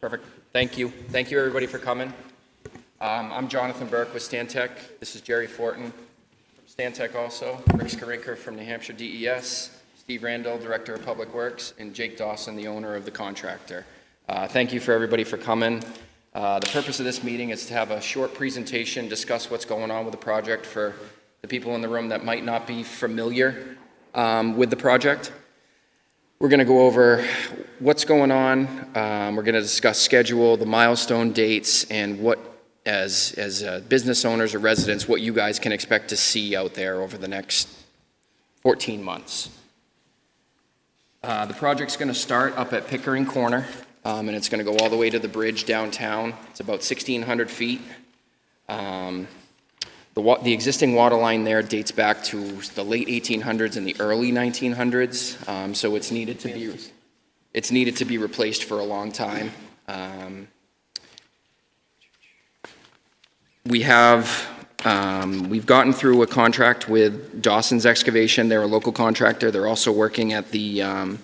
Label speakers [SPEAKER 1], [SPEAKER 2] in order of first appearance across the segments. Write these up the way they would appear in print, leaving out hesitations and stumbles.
[SPEAKER 1] Perfect. Thank you. Thank you, everybody, for coming. I'm Jonathan Burke with Stantec. This is Jerry Fortin from Stantec also. Rick Skarinker from New Hampshire DES. Steve Randall, Director of Public Works, and Jake Dawson, the owner of the contractor. Thank you for everybody for coming. The purpose of this meeting is to have a short presentation, discuss what's going on with the project for the people in the room that might not be familiar with the project. We're going to go over what's going on. We're going to discuss schedule, the milestone dates, and what, as business owners or residents, what you guys can expect to see out there over the next 14 months. The project's going to start up at Pickering Corner, and it's going to go all the way to the bridge downtown. It's about 1,600 feet. The existing water line there dates back to the late 1800s and the early 1900s, so it's needed to be replaced for a long time. We've gotten through a contract with Dawson's Excavation. They're a local contractor. They're also working at the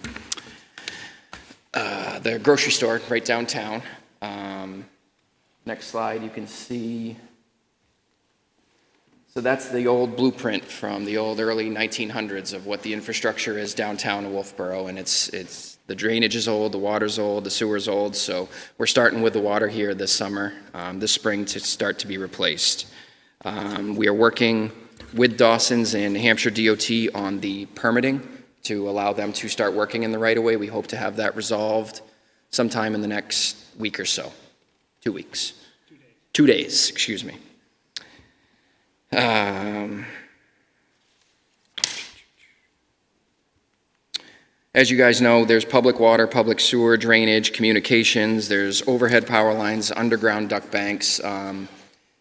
[SPEAKER 1] grocery store right downtown. Next slide, you can see. So that's the old blueprint from the old early 1900s of what the infrastructure is downtown in Wolfeboro, and it's the drainage is old, the water's old, the sewer's old, so we're starting with the water here this summer, this spring, to start to be replaced. We are working with Dawson's and New Hampshire DOT on the permitting to allow them to start working in the right-of-way. We hope to have that resolved sometime in the next week or so. 2 weeks. 2 days, excuse me. As you guys know, there's public water, public sewer, drainage, communications, there's overhead power lines, underground duct banks.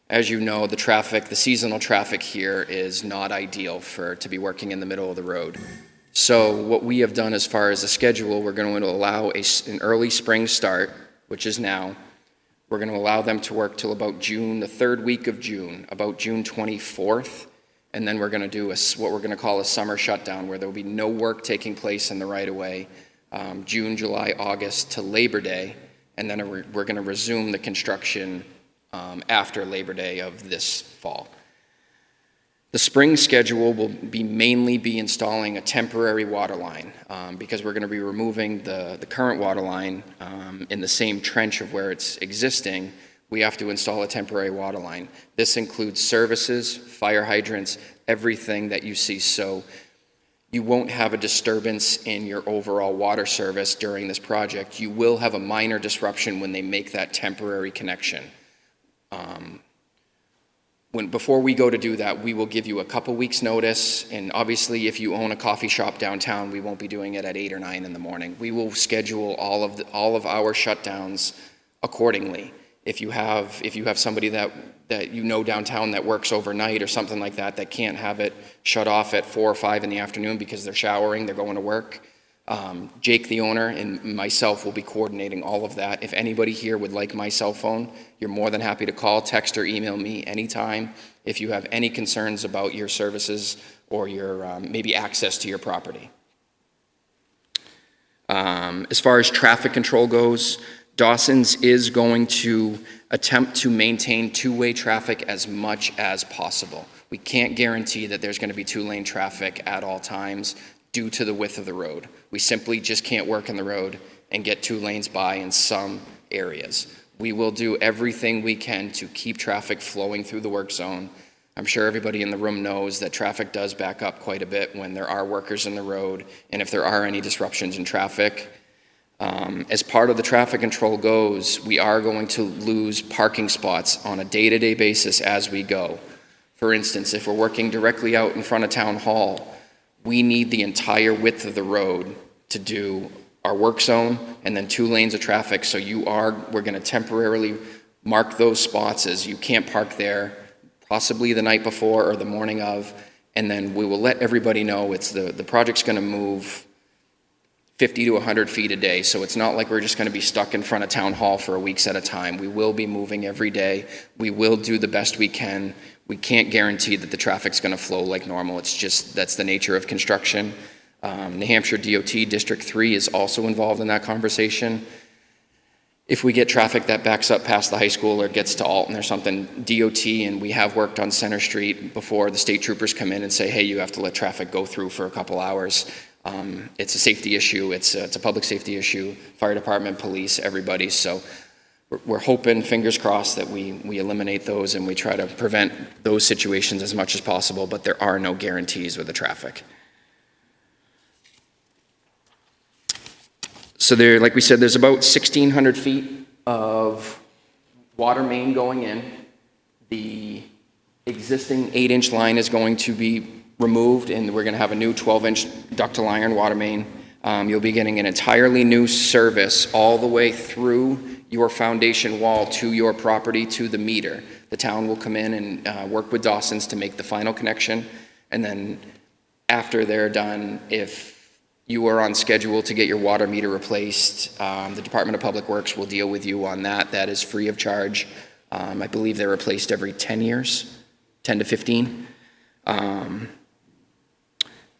[SPEAKER 1] As you know, the seasonal traffic here is not ideal to be working in the middle of the road. So what we have done as far as the schedule, we're going to allow an early spring start, which is now. We're going to allow them to work till about June, the third week of June, about June 24th. And then we're going to do what we're going to call a summer shutdown, where there will be no work taking place in the right-of-way, June, July, August to Labor Day. And then we're going to resume the construction after Labor Day of this fall. The spring schedule will mainly be installing a temporary water line because we're going to be removing the current water line in the same trench of where it's existing. We have to install a temporary water line. This includes services, fire hydrants, everything that you see. So you won't have a disturbance in your overall water service during this project. You will have a minor disruption when they make that temporary connection. Before we go to do that, we will give you a couple weeks notice, and obviously if you own a coffee shop downtown, we won't be doing it at 8 or 9 in the morning. We will schedule all of our shutdowns accordingly. If you have somebody that you know downtown that works overnight or something like that can't have it shut off at 4 or 5 in the afternoon because they're showering, they're going to work, Jake, the owner, and myself will be coordinating all of that. If anybody here would like my cell phone, you're more than happy to call, text, or email me anytime if you have any concerns about your services or your maybe access to your property. As far as traffic control goes, Dawson's is going to attempt to maintain two-way traffic as much as possible. We can't guarantee that there's going to be two-lane traffic at all times due to the width of the road. We simply just can't work in the road and get 2 lanes by in some areas. We will do everything we can to keep traffic flowing through the work zone. I'm sure everybody in the room knows that traffic does back up quite a bit when there are workers in the road and if there are any disruptions in traffic. As part of the traffic control goes, we are going to lose parking spots on a day-to-day basis as we go. For instance, if we're working directly out in front of Town Hall, we need the entire width of the road to do our work zone and then 2 lanes of traffic. So we're going to temporarily mark those spots as you can't park there, possibly the night before or the morning of, and then we will let everybody know the project's going to move 50 to 100 feet a day. So it's not like we're just going to be stuck in front of Town Hall for weeks at a time. We will be moving every day. We will do the best we can. We can't guarantee that the traffic's going to flow like normal. It's just, that's the nature of construction. New Hampshire DOT District 3 is also involved in that conversation. if we get traffic that backs up past the high school or gets to Alton or something, DOT, and we have worked on Center Street before, the state troopers come in and say, hey, you have to let traffic go through for a couple hours. It's a safety issue, it's a public safety issue, fire department, police, everybody. So we're hoping, fingers crossed, that we eliminate those and we try to prevent those situations as much as possible, but there are no guarantees with the traffic. So there, like we said, there's about 1,600 feet of water main going in. The existing 8-inch line is going to be removed, and we're going to have a new 12-inch ductile iron water main. You'll be getting an entirely new service all the way through your foundation wall to your property to the meter. The town will come in and work with Dawson's to make the final connection, and then after they're done, if you are on schedule to get your water meter replaced, the Department of Public Works will deal with you on that. That is free of charge. I believe they're replaced every 10 years, 10 to 15.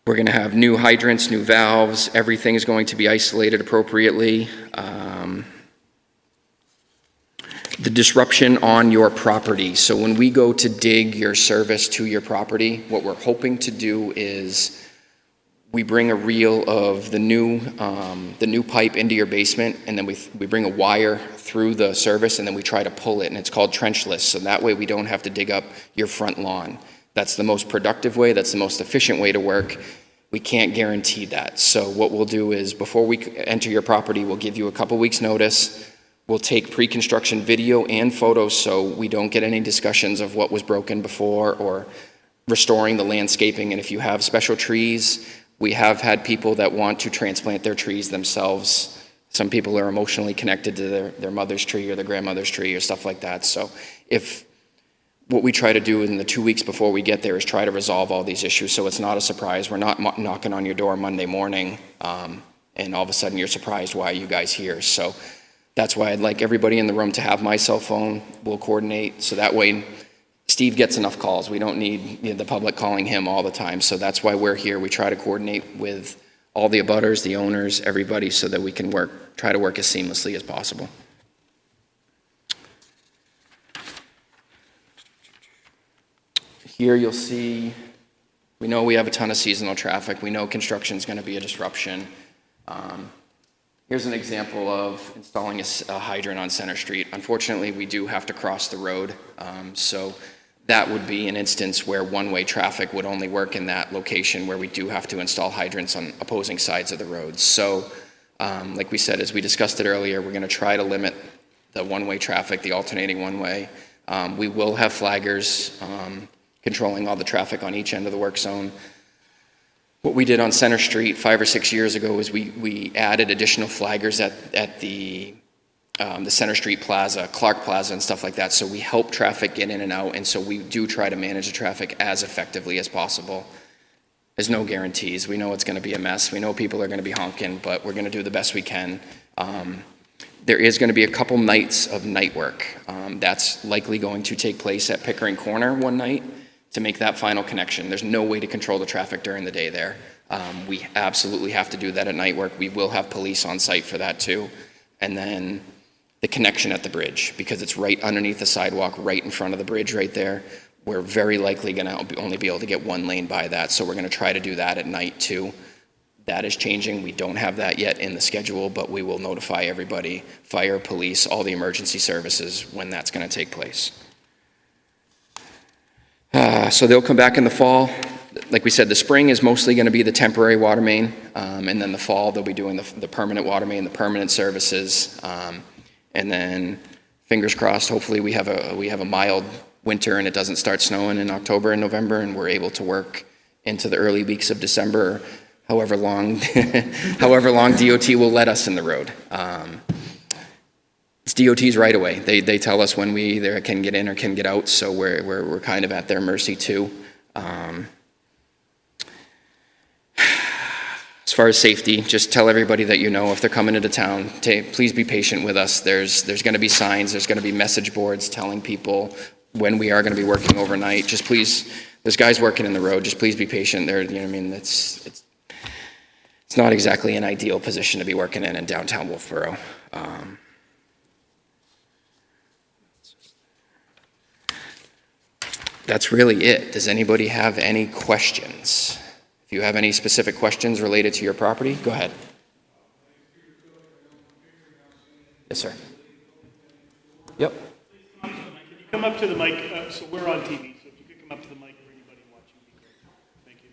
[SPEAKER 1] We're going to have new hydrants, new valves. Everything is going to be isolated appropriately. The disruption on your property. So when we go to dig your service to your property, what we're hoping to do is we bring a reel of the new pipe into your basement, and then we bring a wire through the service, and then we try to pull it, and it's called trenchless. So that way we don't have to dig up your front lawn. That's the most productive way, that's the most efficient way to work. We can't guarantee that. So what we'll do is before we enter your property, we'll give you a couple weeks notice. We'll take pre-construction video and photos so we don't get any discussions of what was broken before or restoring the landscaping. And if you have special trees, we have had people that want to transplant their trees themselves. Some people are emotionally connected to their mother's tree or their grandmother's tree or stuff like that. So what we try to do in the 2 weeks before we get there is try to resolve all these issues so it's not a surprise. We're not knocking on your door Monday morning and all of a sudden you're surprised why are you guys here. So that's why I'd like everybody in the room to have my cell phone. We'll coordinate so that way Steve gets enough calls. We don't need the public calling him all the time. So that's why we're here. We try to coordinate with all the abutters, the owners, everybody so that we can try to work as seamlessly as possible. Here you'll see, we know we have a ton of seasonal traffic. We know construction is going to be a disruption. Here's an example of installing a hydrant on Center Street. Unfortunately, we do have to cross the road. So that would be an instance where one-way traffic would only work in that location where we do have to install hydrants on opposing sides of the road. So like we said, as we discussed it earlier, we're going to try to limit the one-way traffic, the alternating one-way. We will have flaggers controlling all the traffic on each end of the work zone. What we did on Center Street 5 or 6 years ago is we added additional flaggers at the Center Street Plaza, Clark Plaza and stuff like that. So we help traffic get in and out, and so we do try to manage the traffic as effectively as possible. There's no guarantees. We know it's going to be a mess. We know people are going to be honking, but we're going to do the best we can. There is going to be a couple nights of night work. That's likely going to take place at Pickering Corner one night to make that final connection. There's no way to control the traffic during the day there. We absolutely have to do that at night work. We will have police on site for that too. And then the connection at the bridge, because it's right underneath the sidewalk, right in front of the bridge right there. We're very likely going to only be able to get one lane by that, so we're going to try to do that at night too. That is changing. We don't have that yet in the schedule, but we will notify everybody, fire, police, all the emergency services when that's going to take place. So they'll come back in the fall. Like we said, the spring is mostly going to be the temporary water main, and then the fall they'll be doing the permanent water main, the permanent services, and then fingers crossed. Hopefully we have a mild winter and it doesn't start snowing in October and November, and we're able to work into the early weeks of December, however long DOT will let us in the road. It's DOT's right away. They tell us when we either can get in or can get out, so we're kind of at their mercy too. As far as safety, just tell everybody that if they're coming into town, please be patient with us. There's going to be signs, there's going to be message boards telling people when we are going to be working overnight. Just please, there's guys working in the road. Just please be patient. It's not exactly an ideal position to be working in downtown Wolfeboro. That's really it. Does anybody have any questions? If you have any specific questions related to your property, go ahead. Yes, sir. Yep.
[SPEAKER 2] Can you come up to the mic? So we're on TV, so if you could come up to the mic for anybody watching, it'd be great. Thank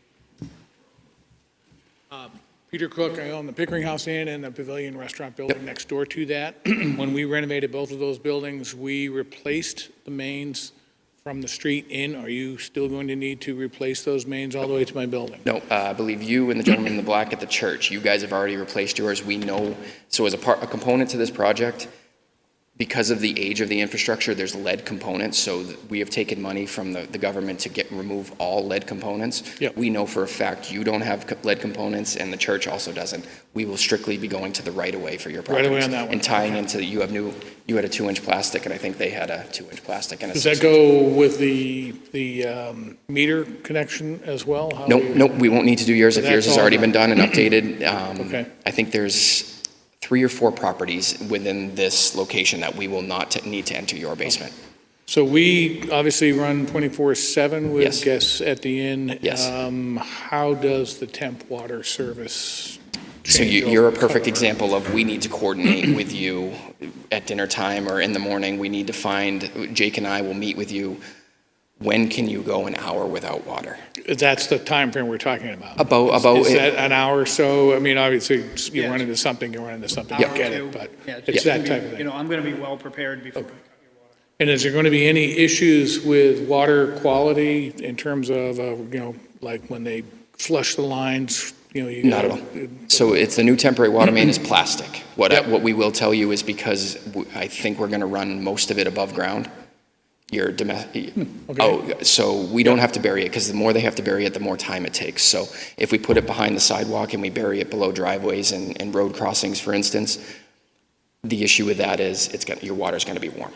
[SPEAKER 2] you.
[SPEAKER 3] Peter Cook, I own the Pickering House Inn and the Pavilion Restaurant building next door to that. When we renovated both of those buildings, we replaced the mains from the street in. Are you still going to need to replace those mains all the way to my building?
[SPEAKER 1] No, I believe you and the gentleman in the black at the church, you guys have already replaced yours. We know, so as a component to this project, because of the age of the infrastructure, there's lead components, so we have taken money from the government to remove all lead components.
[SPEAKER 3] Yep.
[SPEAKER 1] We know for a fact you don't have lead components, and the church also doesn't. We will strictly be going to the right-of-way for your properties.
[SPEAKER 3] Right-of-way on that one.
[SPEAKER 1] And tying into, you had a 2-inch plastic, and I think they had a 2-inch plastic. And
[SPEAKER 3] Does that go with the meter connection as well?
[SPEAKER 1] Nope, we won't need to do yours if yours has already been done and updated.
[SPEAKER 3] Okay.
[SPEAKER 1] I think there's 3 or 4 properties within this location that we will not need to enter your basement.
[SPEAKER 3] So we obviously run 24/7 with
[SPEAKER 1] Yes.
[SPEAKER 3] guests at the inn.
[SPEAKER 1] Yes.
[SPEAKER 3] How does the temp water service
[SPEAKER 1] So
[SPEAKER 3] change
[SPEAKER 1] you're a
[SPEAKER 3] over
[SPEAKER 1] perfect
[SPEAKER 3] cover?
[SPEAKER 1] example of we need to coordinate with you at dinner time or in the morning. We need to find, Jake and I will meet with you. When can you go an hour without water?
[SPEAKER 3] That's the time frame we're talking about.
[SPEAKER 1] About
[SPEAKER 3] Is that an hour or so? I mean, obviously, you
[SPEAKER 2] Yeah.
[SPEAKER 3] run into something, you
[SPEAKER 2] Hour
[SPEAKER 3] get
[SPEAKER 2] or
[SPEAKER 3] it,
[SPEAKER 2] two.
[SPEAKER 3] but
[SPEAKER 2] Yeah,
[SPEAKER 3] it's
[SPEAKER 2] just
[SPEAKER 3] that
[SPEAKER 2] to be-
[SPEAKER 3] type of thing.
[SPEAKER 2] You know, I'm going to be well prepared before I cut your water.
[SPEAKER 3] And is there going to be any issues with water quality in terms of, like when they flush the lines, you
[SPEAKER 1] Not at all. So it's the new temporary water main is plastic.
[SPEAKER 3] Yep.
[SPEAKER 1] What we will tell you is because I think we're going to run most of it above ground. Your domestic.
[SPEAKER 3] Okay.
[SPEAKER 1] Oh, so we don't have to bury it because the more they have to bury it, the more time it takes. So if we put it behind the sidewalk and we bury it below driveways and road crossings, for instance, the issue with that is your water's going to be warm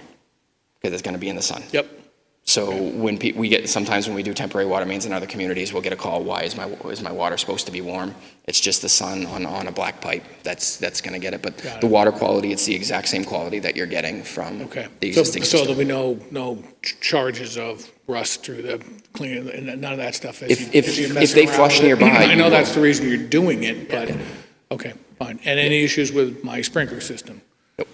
[SPEAKER 1] because it's going to be in the sun.
[SPEAKER 3] Yep.
[SPEAKER 1] So when sometimes when we do temporary water mains in other communities, we'll get a call, why is my water supposed to be warm? It's just the sun on a black pipe that's going to get it. But
[SPEAKER 3] Got it.
[SPEAKER 1] the water quality, it's the exact same quality that you're getting from
[SPEAKER 3] Okay.
[SPEAKER 1] the existing
[SPEAKER 3] So
[SPEAKER 1] system.
[SPEAKER 3] there'll be no charges of rust through the cleaning, and none of that stuff.
[SPEAKER 1] If
[SPEAKER 3] you're messing
[SPEAKER 1] they
[SPEAKER 3] around
[SPEAKER 1] flush
[SPEAKER 3] with it.
[SPEAKER 1] nearby,
[SPEAKER 3] I
[SPEAKER 1] you
[SPEAKER 3] know
[SPEAKER 1] will.
[SPEAKER 3] that's the reason you're doing it, but, okay, fine. And any issues with my sprinkler system?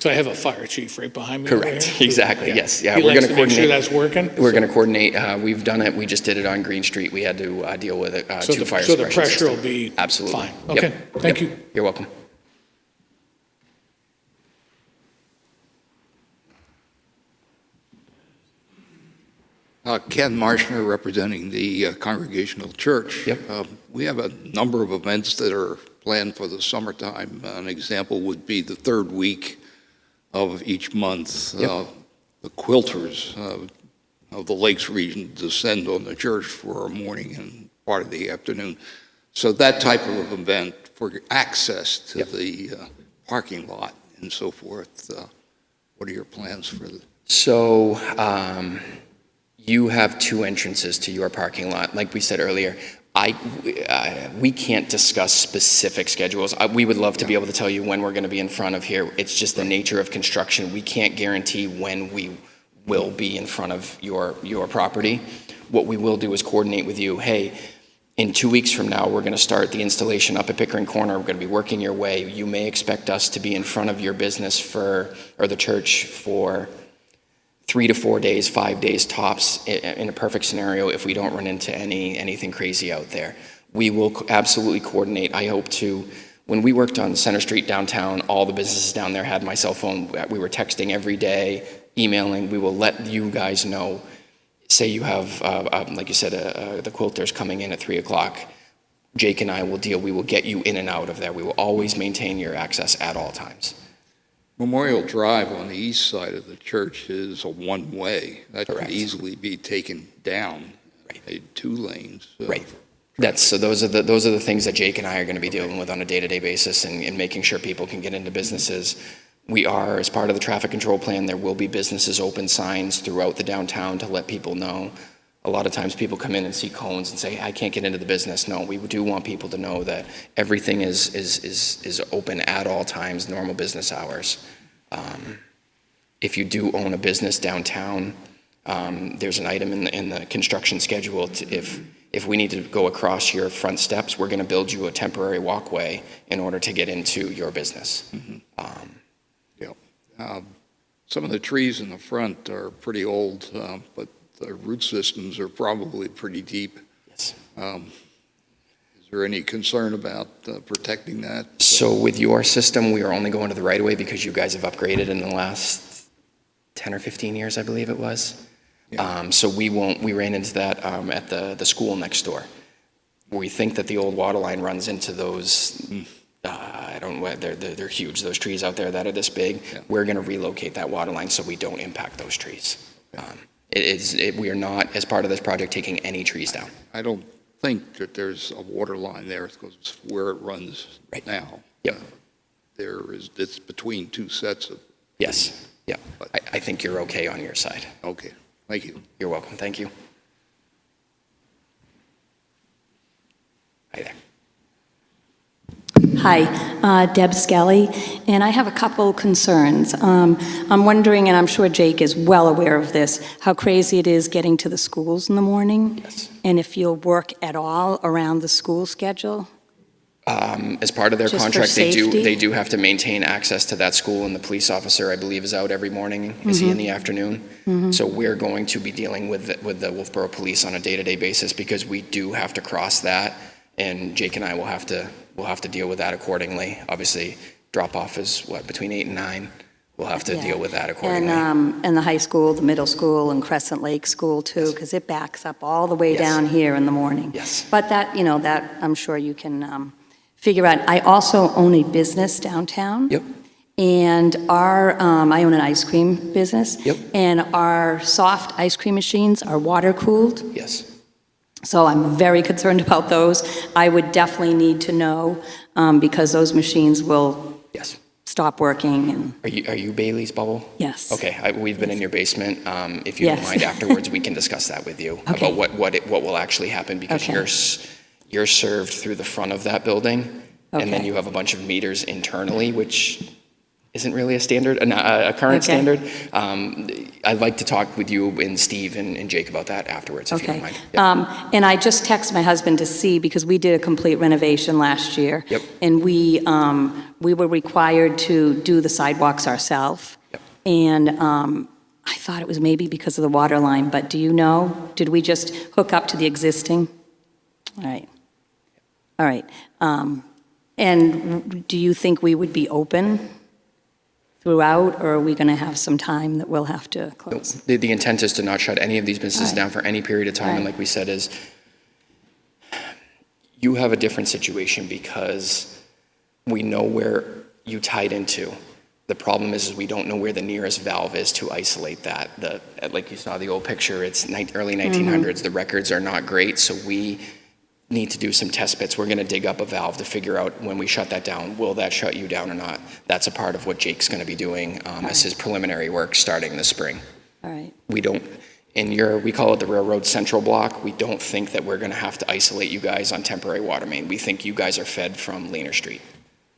[SPEAKER 3] So I have a fire chief right behind me. over
[SPEAKER 1] Correct.
[SPEAKER 3] here.
[SPEAKER 1] Exactly. Yes. Yeah.
[SPEAKER 3] He
[SPEAKER 1] We're
[SPEAKER 3] likes
[SPEAKER 1] going to
[SPEAKER 3] to make sure
[SPEAKER 1] coordinate.
[SPEAKER 3] that's working.
[SPEAKER 1] We're going to coordinate. We've done it. We just did it on Green Street. We had to deal with it.
[SPEAKER 3] So
[SPEAKER 1] two fire
[SPEAKER 3] the
[SPEAKER 1] suppression
[SPEAKER 3] pressure
[SPEAKER 1] systems.
[SPEAKER 3] will be
[SPEAKER 1] Absolutely.
[SPEAKER 3] fine.
[SPEAKER 1] Yep.
[SPEAKER 3] Okay, thank
[SPEAKER 1] Yep.
[SPEAKER 3] you.
[SPEAKER 1] You're welcome.
[SPEAKER 4] Ken Marshner, representing the Congregational Church.
[SPEAKER 1] Yep.
[SPEAKER 4] We have a number of events that are planned for the summertime. An example would be the third week of each month.
[SPEAKER 1] Yep.
[SPEAKER 4] The quilters of the Lakes region descend on the church for a morning and part of the afternoon. So that type of event for access to
[SPEAKER 1] Yep.
[SPEAKER 4] the parking lot and so forth. What are your plans for the?
[SPEAKER 1] So you have 2 entrances to your parking lot. Like we said earlier, we can't discuss specific schedules. We would love to be able to tell you when we're going to be in front of here. It's just the nature of construction. We can't guarantee when we will be in front of your property. What we will do is coordinate with you. Hey, in 2 weeks from now, we're going to start the installation up at Pickering Corner. We're going to be working your way. You may expect us to be in front of your business or the church for 3 to 4 days, 5 days tops, in a perfect scenario, if we don't run into anything crazy out there. We will absolutely coordinate. I hope to. When we worked on Center Street downtown, all the businesses down there had my cell phone. We were texting every day, emailing. We will let you guys know. Say you have, like you said, the quilters coming in at 3 o'clock. Jake and I will deal. We will get you in and out of there. We will always maintain your access at all times.
[SPEAKER 4] Memorial Drive on the east side of the church is a one-way. That
[SPEAKER 1] Correct.
[SPEAKER 4] could easily be taken down, made 2 lanes.
[SPEAKER 1] Right. Those are the things that Jake and I are going to be dealing with on a day-to-day basis and making sure people can get into businesses. We are, as part of the traffic control plan, there will be businesses open signs throughout the downtown to let people know. A lot of times people come in and see cones and say, I can't get into the business. No, we do want people to know that everything is open at all times, normal business hours. If you do own a business downtown, there's an item in the construction schedule if we need to go across your front steps, we're going to build you a temporary walkway in order to get into your business.
[SPEAKER 4] Some of the trees in the front are pretty old, but the root systems are probably pretty deep.
[SPEAKER 1] Yes.
[SPEAKER 4] Is there any concern about protecting that?
[SPEAKER 1] So with your system, we are only going to the right of way because you guys have upgraded in the last 10 or 15 years, I believe it was.
[SPEAKER 4] Yeah.
[SPEAKER 1] So we ran into that at the school next door. We think that the old water line runs into those, I don't know, they're huge, those trees out there that are this big.
[SPEAKER 4] Yeah.
[SPEAKER 1] We're going to relocate that water line so we don't impact those trees. We are not, as part of this project, taking any trees down.
[SPEAKER 4] I don't think that there's a water line there because it's where it runs
[SPEAKER 1] Right.
[SPEAKER 4] now.
[SPEAKER 1] Yep.
[SPEAKER 4] It's between two sets of.
[SPEAKER 1] Yes, yeah. I think you're okay on your side.
[SPEAKER 4] Okay, thank you.
[SPEAKER 1] You're welcome, thank you. Hi there.
[SPEAKER 5] Hi, Deb Skelly, and I have a couple concerns. I'm wondering, and I'm sure Jake is well aware of this, how crazy it is getting to the schools in the morning?
[SPEAKER 1] Yes.
[SPEAKER 5] And if you'll work at all around the school schedule?
[SPEAKER 1] As part of their
[SPEAKER 5] Just for
[SPEAKER 1] contract,
[SPEAKER 5] safety?
[SPEAKER 1] they do have to maintain access to that school, and the police officer, I believe, is out every morning. Is he in the afternoon? So we're going to be dealing with the Wolfeboro Police on a day-to-day basis because we do have to cross that, and Jake and I will have to deal with that accordingly. Obviously, drop-off is, between 8 and 9? We'll have to
[SPEAKER 5] Yeah.
[SPEAKER 1] deal with that accordingly.
[SPEAKER 5] And the high school, the middle school, and Crescent Lake School, too, because it backs up all the way
[SPEAKER 1] Yes.
[SPEAKER 5] down here in the morning.
[SPEAKER 1] Yes.
[SPEAKER 5] But that I'm sure you can figure out. I also own a business downtown.
[SPEAKER 1] Yep.
[SPEAKER 5] And I own an ice cream business.
[SPEAKER 1] Yep.
[SPEAKER 5] And our soft ice cream machines are water-cooled,
[SPEAKER 1] Yes.
[SPEAKER 5] so I'm very concerned about those. I would definitely need to know, because those machines will
[SPEAKER 1] Yes.
[SPEAKER 5] stop working, and,
[SPEAKER 1] Are you Bailey's Bubble?
[SPEAKER 5] yes.
[SPEAKER 1] Okay, we've been in your basement. If you don't
[SPEAKER 5] Yes.
[SPEAKER 1] mind, afterwards, we can discuss that with you
[SPEAKER 5] Okay.
[SPEAKER 1] about what will actually happen, because
[SPEAKER 5] Okay.
[SPEAKER 1] you're served through the front of that building, and then
[SPEAKER 5] Okay.
[SPEAKER 1] you have a bunch of meters internally, which isn't really a current
[SPEAKER 5] Okay.
[SPEAKER 1] standard. I'd like to talk with you and Steve and Jake about that afterwards, if you don't
[SPEAKER 5] Okay.
[SPEAKER 1] mind. Yep.
[SPEAKER 5] And I just texted my husband to see, because we did a complete renovation last year.
[SPEAKER 1] Yep.
[SPEAKER 5] And we were required to do the sidewalks ourselves.
[SPEAKER 1] Yep.
[SPEAKER 5] And I thought it was maybe because of the water line, but do you know? Did we just hook up to the existing? All right. All right. And do you think we would be open throughout, or are we going to have some time that we'll have to close?
[SPEAKER 1] The intent is to not shut any of these businesses
[SPEAKER 5] Right.
[SPEAKER 1] down for any period of time, and
[SPEAKER 5] Right.
[SPEAKER 1] like we said, is you have a different situation because we know where you tied into. The problem is we don't know where the nearest valve is to isolate that. Like you saw the old picture, it's early 1900s. The records are not great, so we need to do some test bits. We're going to dig up a valve to figure out when we shut that down, will that shut you down or not? That's a part of what Jake's going to be doing as his preliminary work starting this spring.
[SPEAKER 5] All right.
[SPEAKER 1] We don't, we call it the railroad central block. We don't think that we're going to have to isolate you guys on temporary water main. We think you guys are fed from Leaner Street,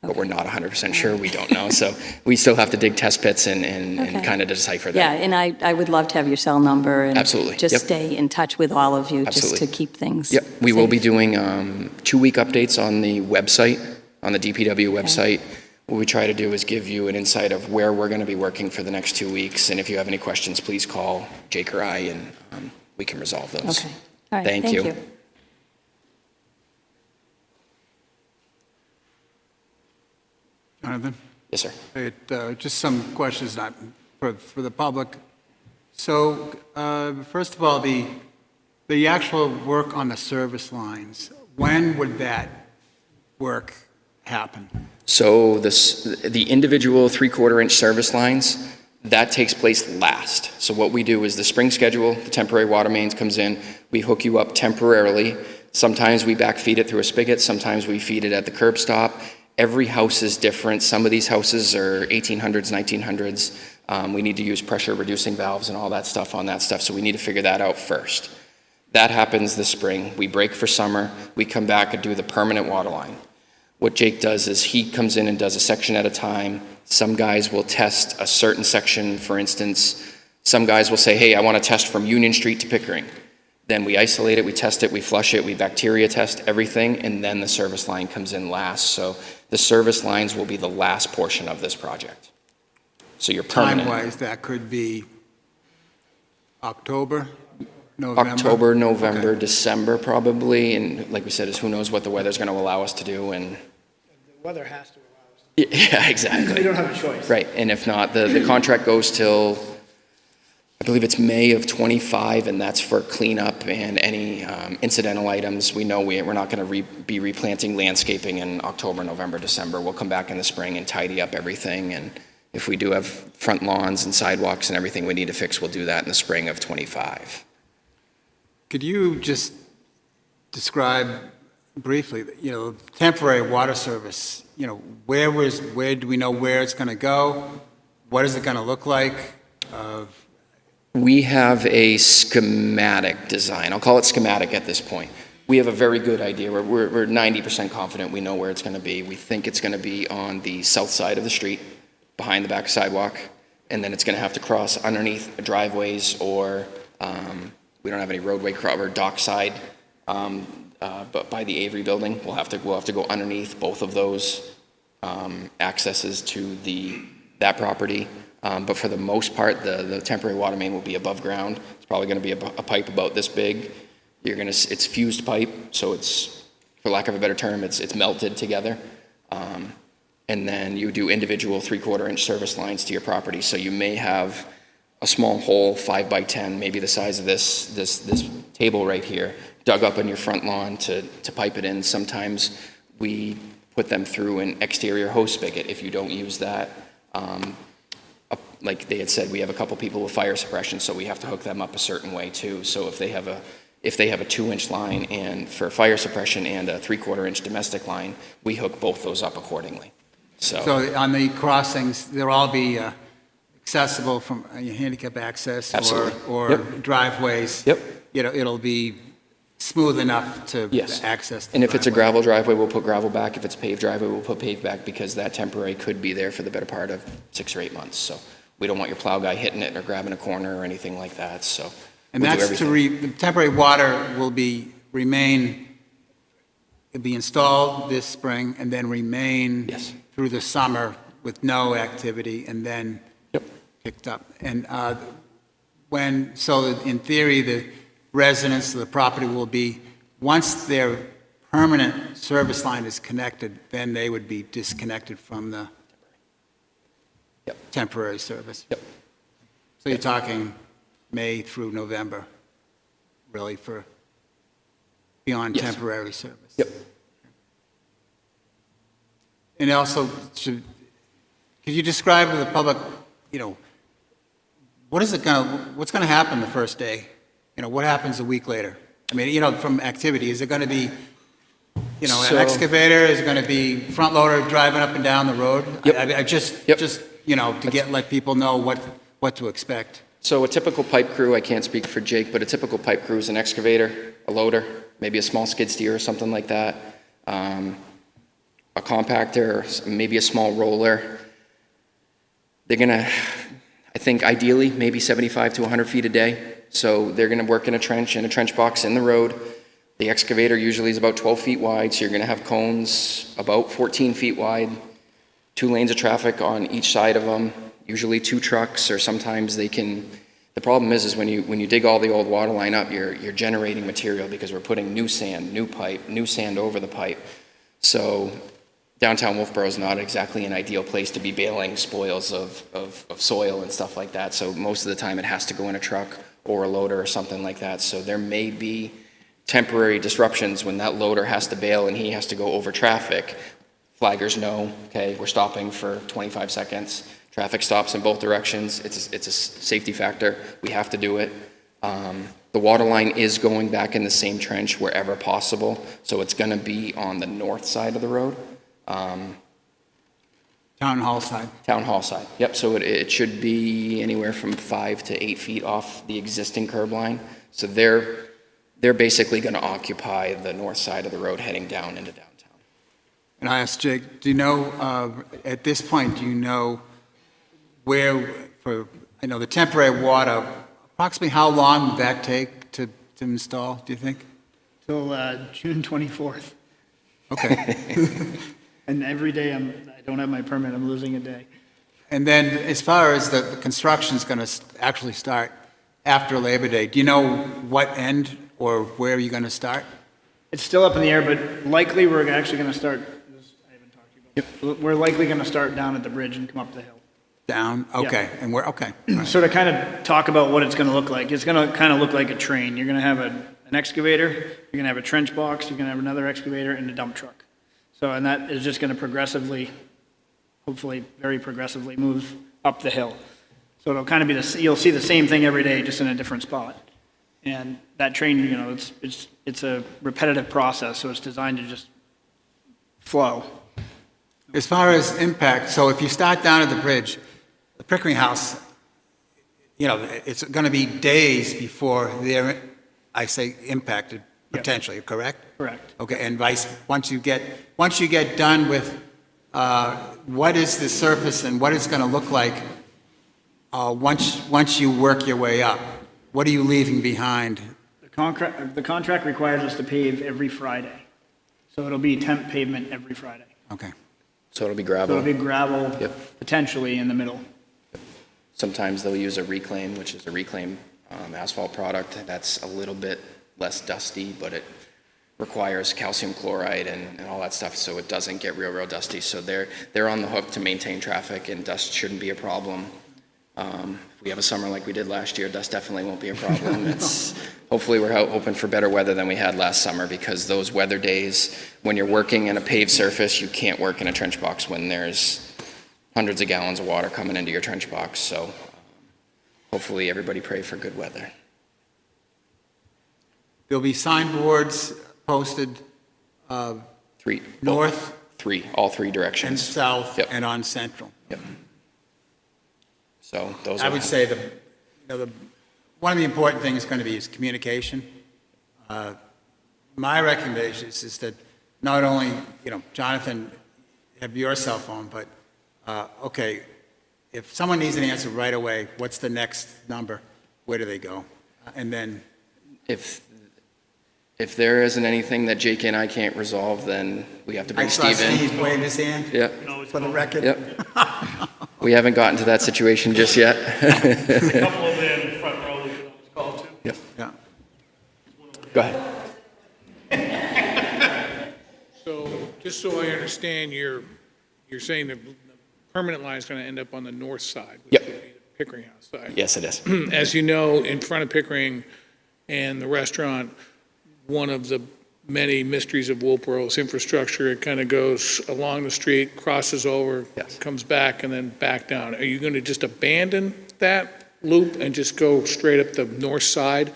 [SPEAKER 1] but we're not 100% sure. We don't know. So we still have to dig test pits and
[SPEAKER 5] Okay.
[SPEAKER 1] kind of decipher that.
[SPEAKER 5] Yeah, and I would love to have your cell number and
[SPEAKER 1] Absolutely.
[SPEAKER 5] just
[SPEAKER 1] Yep.
[SPEAKER 5] stay in touch with all of you, just
[SPEAKER 1] Absolutely.
[SPEAKER 5] to keep things
[SPEAKER 1] Yep, we will be
[SPEAKER 5] safe.
[SPEAKER 1] doing 2-week updates on the website, on the DPW website. What we try to do is give you an insight of where we're going to be working for the next 2 weeks. And if you have any questions, please call Jake or I, and we can resolve those.
[SPEAKER 5] Okay. All right,
[SPEAKER 1] Thank you.
[SPEAKER 6] Jonathan?
[SPEAKER 1] Yes, sir.
[SPEAKER 6] Just some questions for the public. So, first of all, the actual work on the service lines, when would that work happen?
[SPEAKER 1] So the individual 3/4-inch service lines, that takes place last. So what we do is the spring schedule, the temporary water mains comes in, we hook you up temporarily. Sometimes we backfeed it through a spigot, sometimes we feed it at the curb stop. Every house is different. Some of these houses are 1800s, 1900s. We need to use pressure reducing valves and all that stuff on that stuff, so we need to figure that out first. That happens this spring. We break for summer. We come back and do the permanent water line. What Jake does is he comes in and does a section at a time. Some guys will test a certain section, for instance. Some guys will say, hey, I want to test from Union Street to Pickering. Then we isolate it, we test it, we flush it, we bacteria test everything, and then the service line comes in last. So the service lines will be the last portion of this project. So you're permanent.
[SPEAKER 6] Time-wise, that could be October, November?
[SPEAKER 1] October, November,
[SPEAKER 6] Okay.
[SPEAKER 1] December probably, and like we said, is who knows what the weather's going to allow us to do, and
[SPEAKER 2] The weather has to allow us.
[SPEAKER 1] yeah,
[SPEAKER 2] We
[SPEAKER 1] exactly.
[SPEAKER 2] don't have a choice.
[SPEAKER 1] Right, and if not, the contract goes till, I believe it's May of '25, and that's for cleanup and any incidental items. We know we're not going to be replanting landscaping in October, November, December. We'll come back in the spring and tidy up everything, and if we do have front lawns and sidewalks and everything we need to fix, we'll do that in the spring of '25.
[SPEAKER 6] Could you just describe briefly, temporary water service, where do we know where it's going to go? What is it going to look like?
[SPEAKER 1] We have a schematic design. I'll call it schematic at this point. We have a very good idea. We're 90% confident we know where it's going to be. We think it's going to be on the south side of the street, behind the back sidewalk, and then it's going to have to cross underneath driveways or we don't have any roadway or dockside, but by the Avery building, we'll have to go underneath both of those accesses to that property. But for the most part, the temporary water main will be above ground. It's probably going to be a pipe about this big. It's fused pipe, so it's, for lack of a better term, it's melted together. And then you do individual 3/4-inch service lines to your property. So you may have a small hole, 5 by 10, maybe the size of this table right here, dug up in your front lawn to pipe it in. Sometimes we put them through an exterior hose spigot if you don't use that. Like they had said, we have a couple people with fire suppression, so we have to hook them up a certain way too. So if they have a 2-inch line and for fire suppression and a 3/4-inch domestic line, we hook both those up accordingly.
[SPEAKER 6] So on the crossings, they'll all be accessible from handicap access
[SPEAKER 1] Absolutely.
[SPEAKER 6] or
[SPEAKER 1] Yep.
[SPEAKER 6] driveways?
[SPEAKER 1] Yep.
[SPEAKER 6] It'll be smooth enough to
[SPEAKER 1] Yes.
[SPEAKER 6] access the
[SPEAKER 1] And if it's a
[SPEAKER 6] driveway.
[SPEAKER 1] gravel driveway, we'll put gravel back. If it's a paved driveway, we'll put paved back because that temporary could be there for the better part of 6 or 8 months. So we don't want your plow guy hitting it or grabbing a corner or anything like that, so.
[SPEAKER 6] And
[SPEAKER 1] we'll do
[SPEAKER 6] that's
[SPEAKER 1] everything.
[SPEAKER 6] the temporary water will it'll be installed this spring and then remain
[SPEAKER 1] Yes.
[SPEAKER 6] through the summer with no activity and then
[SPEAKER 1] Yep.
[SPEAKER 6] picked up. And so in theory, the residents of the property will be, once their permanent service line is connected, then they would be disconnected from the
[SPEAKER 1] Yep.
[SPEAKER 6] temporary service.
[SPEAKER 1] Yep.
[SPEAKER 6] So you're talking May through November, really, for beyond
[SPEAKER 1] Yes.
[SPEAKER 6] temporary service?
[SPEAKER 1] Yep.
[SPEAKER 6] And also, could you describe to the public, what's going to happen the first day? What happens a week later? I mean, from activity, is it going to be, an
[SPEAKER 1] So-
[SPEAKER 6] excavator? Is it going to be front loader driving up and down the road?
[SPEAKER 1] Yep.
[SPEAKER 6] I just,
[SPEAKER 1] Yep.
[SPEAKER 6] to let people know what to expect.
[SPEAKER 1] So a typical pipe crew, I can't speak for Jake, but a typical pipe crew is an excavator, a loader, maybe a small skid steer or something like that, a compactor, maybe a small roller. They're gonna, I think ideally, maybe 75 to 100 feet a day. So they're gonna work in a trench box in the road. The excavator usually is about 12 feet wide, so you're gonna have cones about 14 feet wide, 2 lanes of traffic on each side of them, usually 2 trucks, or sometimes they can, the problem is when you dig all the old water line up, you're generating material because we're putting new sand, new pipe, new sand over the pipe. So downtown Wolfeboro is not exactly an ideal place to be baling spoils of soil and stuff like that. So most of the time it has to go in a truck or a loader or something like that. So there may be temporary disruptions when that loader has to bail and he has to go over traffic. Flaggers know, okay, we're stopping for 25 seconds. Traffic stops in both directions. It's a safety factor. We have to do it. The water line is going back in the same trench wherever possible. So it's going to be on the north side of the road.
[SPEAKER 6] Town hall side.
[SPEAKER 1] Town hall side. Yep, so it should be anywhere from 5 to 8 feet off the existing curb line. So they're basically going to occupy the north side of the road heading down into downtown.
[SPEAKER 6] And I asked Jake, do you know, at this point, do you know where, I know the temporary water, approximately how long would that take to install, do you think?
[SPEAKER 7] Till June 24th.
[SPEAKER 6] Okay.
[SPEAKER 7] And every day I don't have my permit, I'm losing a day.
[SPEAKER 6] And then as far as the construction's going to actually start after Labor Day, do you know what end or where you're going to start?
[SPEAKER 7] It's still up in the air, but likely we're actually going to start, this I haven't talked to you about. We're likely going to start down at the bridge and come up the hill.
[SPEAKER 6] Down? Okay. And we're, okay. All right.
[SPEAKER 7] So to kind of talk about what it's going to look like, it's going to kind of look like a train. You're going to have an excavator, you're going to have a trench box, you're going to have another excavator, and a dump truck. So, and that is just going to progressively, hopefully very progressively move up the hill. So it'll kind of be you'll see the same thing every day, just in a different spot. And that train, you know, it's a repetitive process, so it's designed to just flow.
[SPEAKER 6] As far as impact, so if you start down at the bridge, the Pickering House, you know, it's going to be days before they're, I say, impacted potentially, correct?
[SPEAKER 7] Correct.
[SPEAKER 6] Okay, and once you get done with what is the surface and what it's going to look like once you work your way up, what are you leaving behind?
[SPEAKER 7] The contract requires us to pave every Friday. So it'll be temp pavement every Friday.
[SPEAKER 6] Okay.
[SPEAKER 1] So it'll be
[SPEAKER 7] So
[SPEAKER 1] gravel.
[SPEAKER 7] it'll be gravel,
[SPEAKER 1] Yep.
[SPEAKER 7] potentially in the middle.
[SPEAKER 1] Sometimes they'll use a reclaim, which is a reclaim asphalt product. That's a little bit less dusty, but it requires calcium chloride and all that stuff, so it doesn't get real dusty. So they're on the hook to maintain traffic, and dust shouldn't be a problem. If we have a summer like we did last year, dust definitely won't be a problem. Hopefully we're hoping for better weather than we had last summer, because those weather days, when you're working in a paved surface, you can't work in a trench box when there's hundreds of gallons of water coming into your trench box. So hopefully everybody pray for good weather.
[SPEAKER 6] There'll be signboards posted
[SPEAKER 1] All three
[SPEAKER 6] and
[SPEAKER 1] directions.
[SPEAKER 6] south
[SPEAKER 1] Yep.
[SPEAKER 6] and on Central.
[SPEAKER 1] Yep. So those
[SPEAKER 6] I
[SPEAKER 1] are.
[SPEAKER 6] would say one of the important things is going to be is communication. My recommendation is that not only, you know, Jonathan, have your cell phone, but, okay, if someone needs an answer right away, what's the next number? Where do they go? And then,
[SPEAKER 1] If there isn't anything that Jake and I can't resolve, then we have to
[SPEAKER 6] I
[SPEAKER 1] bring
[SPEAKER 6] saw
[SPEAKER 1] Steve in.
[SPEAKER 6] Steve wave his hand
[SPEAKER 1] Yep,
[SPEAKER 6] for the record.
[SPEAKER 1] yep. We haven't gotten to that situation just yet.
[SPEAKER 2] A couple over there in the front row we could always call too.
[SPEAKER 1] Yep.
[SPEAKER 6] Yeah.
[SPEAKER 1] Go ahead.
[SPEAKER 3] So, just so I understand, you're saying the permanent line is going to end up on the north side, which
[SPEAKER 1] Yep.
[SPEAKER 3] would be the Pickering House side.
[SPEAKER 1] Yes, it is.
[SPEAKER 3] As you know, in front of Pickering and the restaurant, one of the many mysteries of Wolfeboro's infrastructure, it kind of goes along the street, crosses over,
[SPEAKER 1] Yes.
[SPEAKER 3] comes back, and then back down. Are you going to just abandon that loop and just go straight up the north side?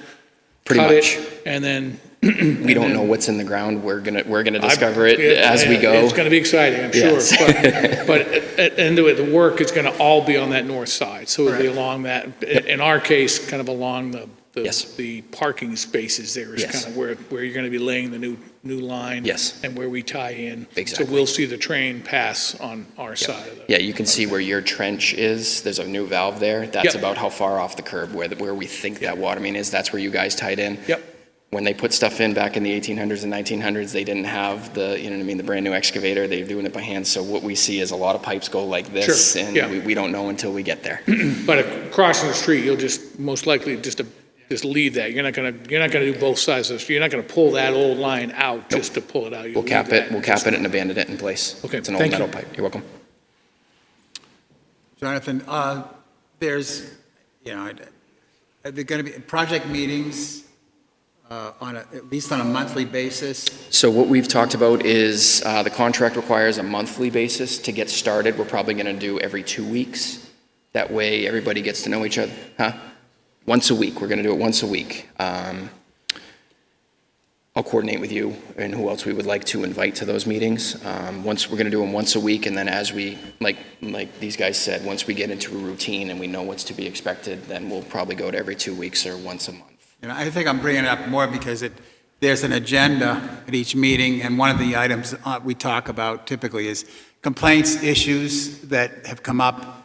[SPEAKER 1] Pretty
[SPEAKER 3] cut
[SPEAKER 1] much.
[SPEAKER 3] it, and then...
[SPEAKER 1] We don't know what's in the ground. We're gonna discover it as we go.
[SPEAKER 3] It's going to be exciting, I'm sure.
[SPEAKER 1] Yes.
[SPEAKER 3] But at the end of it, the work is going to all be on that north side. So it'll be along that, in our case, kind of along
[SPEAKER 1] Yes.
[SPEAKER 3] the parking spaces there is
[SPEAKER 1] Yes.
[SPEAKER 3] kind of where you're going to be laying the new line.
[SPEAKER 1] Yes.
[SPEAKER 3] And where we tie in.
[SPEAKER 1] Exactly.
[SPEAKER 3] So we'll see the train pass on our side of the.
[SPEAKER 1] Yeah, you can see where your trench is. There's a new valve there. That's
[SPEAKER 3] Yep.
[SPEAKER 1] about how far off the curb where we think that water main is. That's where you guys tied in.
[SPEAKER 3] Yep.
[SPEAKER 1] When they put stuff in back in the 1800s and 1900s, they didn't have the, you know what I mean, the brand new excavator. They're doing it by hand. So what we see is a lot of pipes go like this,
[SPEAKER 3] Sure,
[SPEAKER 1] and
[SPEAKER 3] yeah.
[SPEAKER 1] we don't know until we get there.
[SPEAKER 3] But crossing the street, you'll just, most likely, just leave that. You're not going to do both sides of the street. You're not going to pull that old line out just to pull it out. You'll
[SPEAKER 1] We'll cap
[SPEAKER 3] leave
[SPEAKER 1] it.
[SPEAKER 3] that.
[SPEAKER 1] We'll cap it and abandon it in place.
[SPEAKER 3] Okay,
[SPEAKER 1] It's an old
[SPEAKER 3] thank you.
[SPEAKER 1] metal pipe. You're welcome.
[SPEAKER 6] Jonathan, there's, you know, are there going to be project meetings at least on a monthly basis?
[SPEAKER 1] So what we've talked about is the contract requires a monthly basis to get started. We're probably going to do every 2 weeks. That way everybody gets to know each other. Once a week. We're going to do it once a week. I'll coordinate with you and who else we would like to invite to those meetings. We're going to do them once a week, and then as we, like these guys said, once we get into a routine and we know what's to be expected, then we'll probably go to every 2 weeks or once a month.
[SPEAKER 6] And I think I'm bringing it up more because there's an agenda at each meeting, and one of the items we talk about typically is complaints, issues that have come up,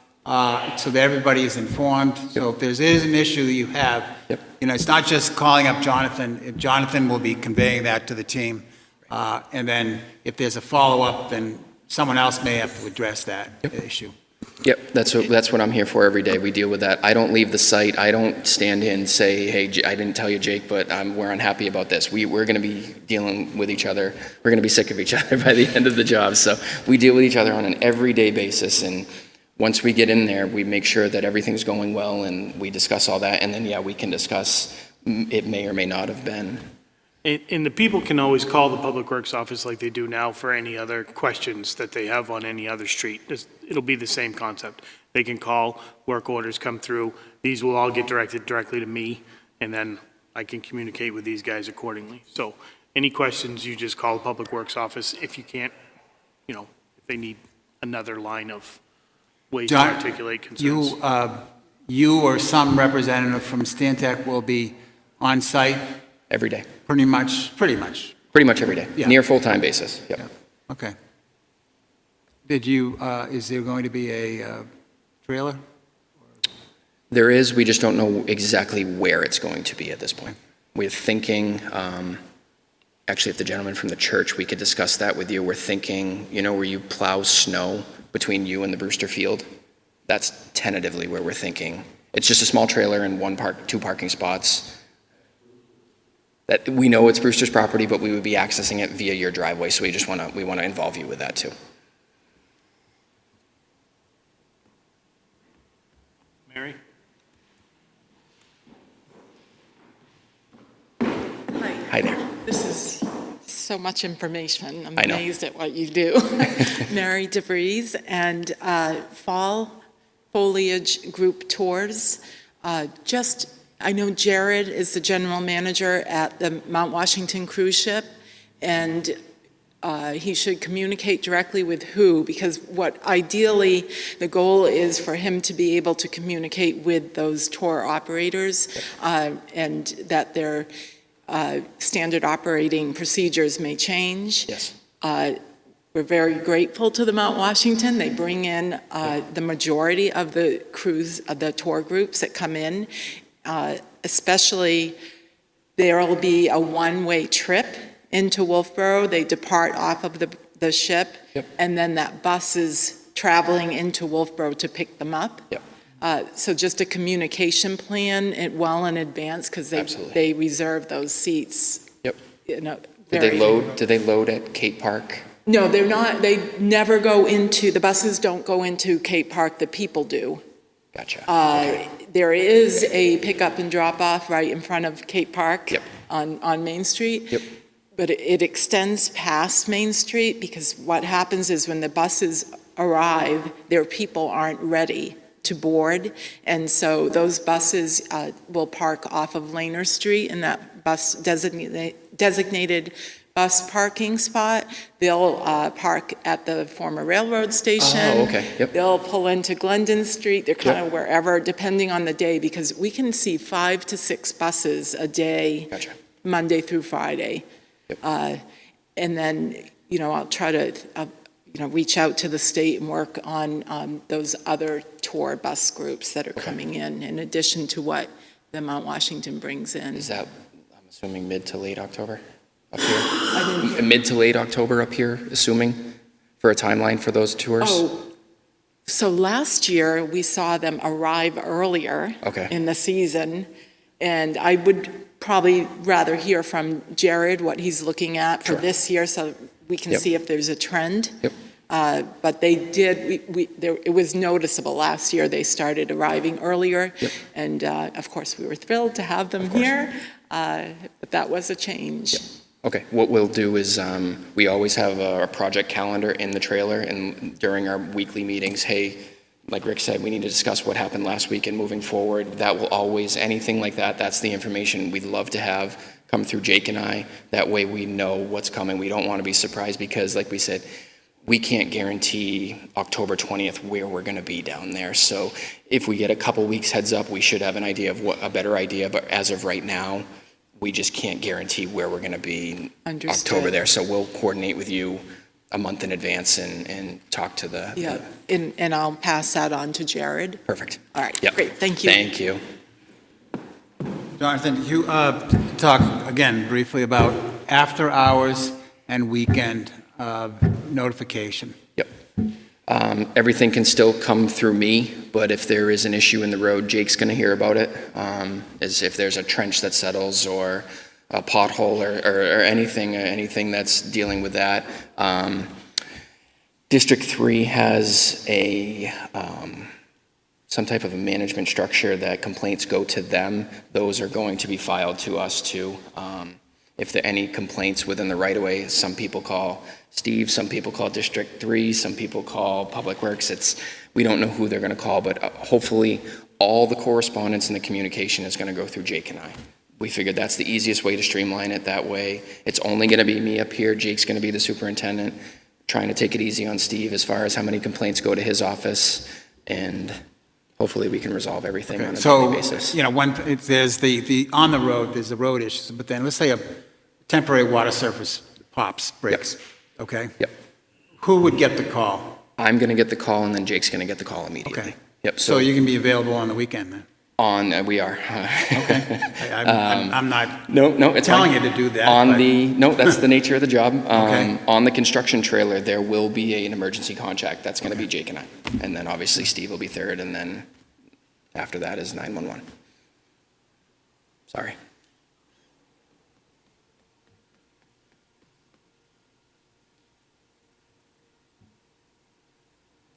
[SPEAKER 6] so that everybody is informed. So if there is an issue that you have, it's not just calling up Jonathan. Jonathan will be conveying that to the team. And then if there's a follow-up, then someone else may have to address that issue.
[SPEAKER 1] Yep, that's what I'm here for every day. We deal with that. I don't leave the site. I don't stand in and say, hey, I didn't tell you, Jake, but we're unhappy about this. We're going to be dealing with each other. We're going to be sick of each other by the end of the job. So we deal with each other on an everyday basis. And once we get in there, we make sure that everything's going well and we discuss all that. And then, we can discuss it may or may not have been.
[SPEAKER 2] And the people can always call the Public Works office like they do now for any other questions that they have on any other street. It'll be the same concept. They can call, work orders come through. These will all get directed directly to me, and then I can communicate with these guys accordingly. So any questions, you just call the Public Works office. If you can't, if they need another line of ways to articulate concerns.
[SPEAKER 6] You or some representative from Stantec will be on site?
[SPEAKER 1] Every day.
[SPEAKER 6] Pretty much.
[SPEAKER 1] Pretty much every day.
[SPEAKER 6] Yeah.
[SPEAKER 1] Near full-time basis. Yep.
[SPEAKER 6] Yeah. Okay. Is there going to be a trailer?
[SPEAKER 1] There is, we just don't know exactly where it's going to be at this point. We're thinking, actually, if the gentleman from the church, we could discuss that with you. We're thinking, where you plow snow between you and the Brewster Field. That's tentatively where we're thinking. It's just a small trailer and two parking spots. That we know it's Brewster's property, but we would be accessing it via your driveway, so we want to involve you with that too.
[SPEAKER 2] Mary?
[SPEAKER 1] Hi there.
[SPEAKER 8] This is so much information. I'm
[SPEAKER 1] I know.
[SPEAKER 8] amazed at what you do. Mary DeVries, and fall foliage group tours. I know Jared is the general manager at the Mount Washington cruise ship, and he should communicate directly with who, because ideally the goal is for him to be able to communicate with those tour operators, and that their standard operating procedures may change.
[SPEAKER 1] Yes.
[SPEAKER 8] We're very grateful to the Mount Washington. They bring in the majority of the tour groups that come in. Especially, there will be a one-way trip into Wolfeboro. They depart off of the ship, and then that bus is traveling into Wolfeboro to pick them up. So just a communication plan well in advance, because they reserve those seats.
[SPEAKER 1] Did they load at Cape Park?
[SPEAKER 8] No, they're not. They never go into, the buses don't go into Cape Park. The people do.
[SPEAKER 1] Gotcha.
[SPEAKER 8] There is a pickup and drop off right in front of Cape Park on Main Street. But it extends past Main Street, because what happens is when the buses arrive, their people aren't ready to board. And so those buses will park off of Laner Street in that bus designated bus parking spot. They'll park at the former railroad station.
[SPEAKER 1] Oh, okay. Yep.
[SPEAKER 8] They'll pull into Glendon Street. They're kind of wherever, depending on the day, because we can see 5 to 6 buses a day,
[SPEAKER 1] Gotcha.
[SPEAKER 8] Monday through Friday.
[SPEAKER 1] Yep.
[SPEAKER 8] And then, I'll try to, reach out to the state and work on those other tour bus groups that are coming in addition to what the Mount Washington brings in.
[SPEAKER 1] Is that, I'm assuming, mid to late October up here? Mid to late October up here, assuming, for a timeline for those tours?
[SPEAKER 8] Oh, so last year we saw them arrive earlier in the season, and I would probably rather hear from Jared what he's looking at for this year, so we can see if there's a trend. But they did, it was noticeable last year. They started arriving earlier, and of course we were thrilled to have them here, but that was a change.
[SPEAKER 1] Okay, what we'll do is we always have a project calendar in the trailer, and during our weekly meetings, hey, like Rick said, we need to discuss what happened last week and moving forward. That will always, anything like that, that's the information we'd love to have come through Jake and I. That way we know what's coming. We don't want to be surprised, because like we said, we can't guarantee October 20th where we're going to be down there. So if we get a couple weeks heads up, we should have an idea of a better idea. But as of right now, we just can't guarantee where we're going to be
[SPEAKER 8] Understood.
[SPEAKER 1] October there. So we'll coordinate with you a month in advance and talk to the.
[SPEAKER 8] Yeah, and I'll pass that on to Jared.
[SPEAKER 1] Perfect.
[SPEAKER 8] All right,
[SPEAKER 1] Yep.
[SPEAKER 8] great, thank you.
[SPEAKER 1] Thank you.
[SPEAKER 6] Jonathan, you talk again briefly about after-hours and weekend notification.
[SPEAKER 1] Yep. Everything can still come through me, but if there is an issue in the road, Jake's going to hear about it. As if there's a trench that settles or a pothole or anything that's dealing with that. District 3 has some type of a management structure that complaints go to them. Those are going to be filed to us too. If there are any complaints within the right-of-way, some people call Steve, some people call District 3, some people call Public Works. We don't know who they're going to call, but hopefully all the correspondence and the communication is going to go through Jake and I. We figured that's the easiest way to streamline it that way. It's only going to be me up here. Jake's going to be the superintendent, trying to take it easy on Steve as far as how many complaints go to his office, and hopefully we can resolve everything on a daily basis.
[SPEAKER 6] So, there's on the road, there's the road issues, but then let's say a temporary water surface breaks, okay?
[SPEAKER 1] Yep.
[SPEAKER 6] Who would get the call?
[SPEAKER 1] I'm going to get the call, and then Jake's going to get the call immediately.
[SPEAKER 6] Okay.
[SPEAKER 1] Yep.
[SPEAKER 6] So you can be available on the weekend then?
[SPEAKER 1] We are.
[SPEAKER 6] Okay. I'm not
[SPEAKER 1] No, it's
[SPEAKER 6] telling
[SPEAKER 1] fine.
[SPEAKER 6] you to do that.
[SPEAKER 1] No, that's the nature of the job.
[SPEAKER 6] Okay.
[SPEAKER 1] On the construction trailer, there will be an emergency contact. That's going to be Jake and I. And then obviously Steve will be third, and then after that is 911. Sorry.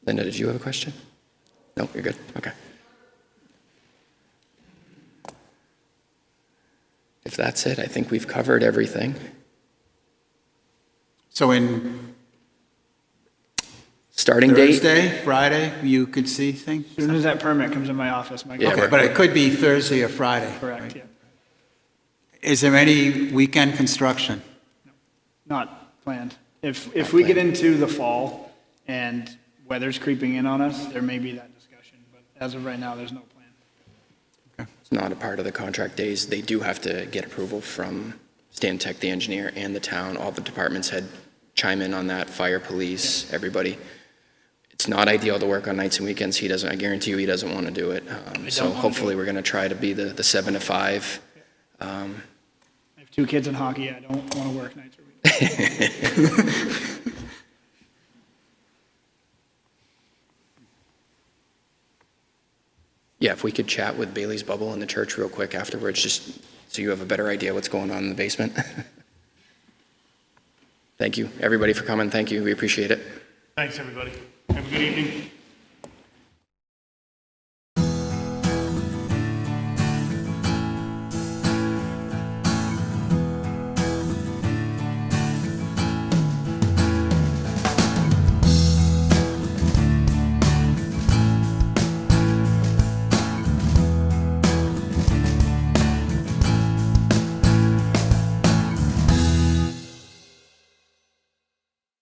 [SPEAKER 1] Linda, did you have a question? No, you're good. Okay. If that's it, I think we've covered everything.
[SPEAKER 6] So in
[SPEAKER 1] Starting date?
[SPEAKER 6] Thursday, Friday, you could see things?
[SPEAKER 7] As soon as that permit comes in my office, my.
[SPEAKER 1] Yeah,
[SPEAKER 6] Okay, but it could be Thursday or Friday.
[SPEAKER 7] Correct, yeah.
[SPEAKER 6] Is there any weekend construction?
[SPEAKER 7] Not planned. If we get into the fall and weather's creeping in on us, there may be that discussion, but as of right now, there's no plan.
[SPEAKER 1] It's not a part of the contract days. They do have to get approval from Stan Tech, the engineer, and the town. All the departments had chime in on that, fire, police, everybody. It's not ideal to work on nights and weekends. I guarantee you he doesn't want to do it. So hopefully we're going to try to be the 7 to 5.
[SPEAKER 7] I have 2 kids in hockey. I don't want to work nights or weekends.
[SPEAKER 1] Yeah, if we could chat with Bailey's Bubble in the church real quick afterwards, just so you have a better idea what's going on in the basement. Thank you, everybody, for coming. Thank you. We appreciate it.
[SPEAKER 2] Thanks, everybody. Have a good evening.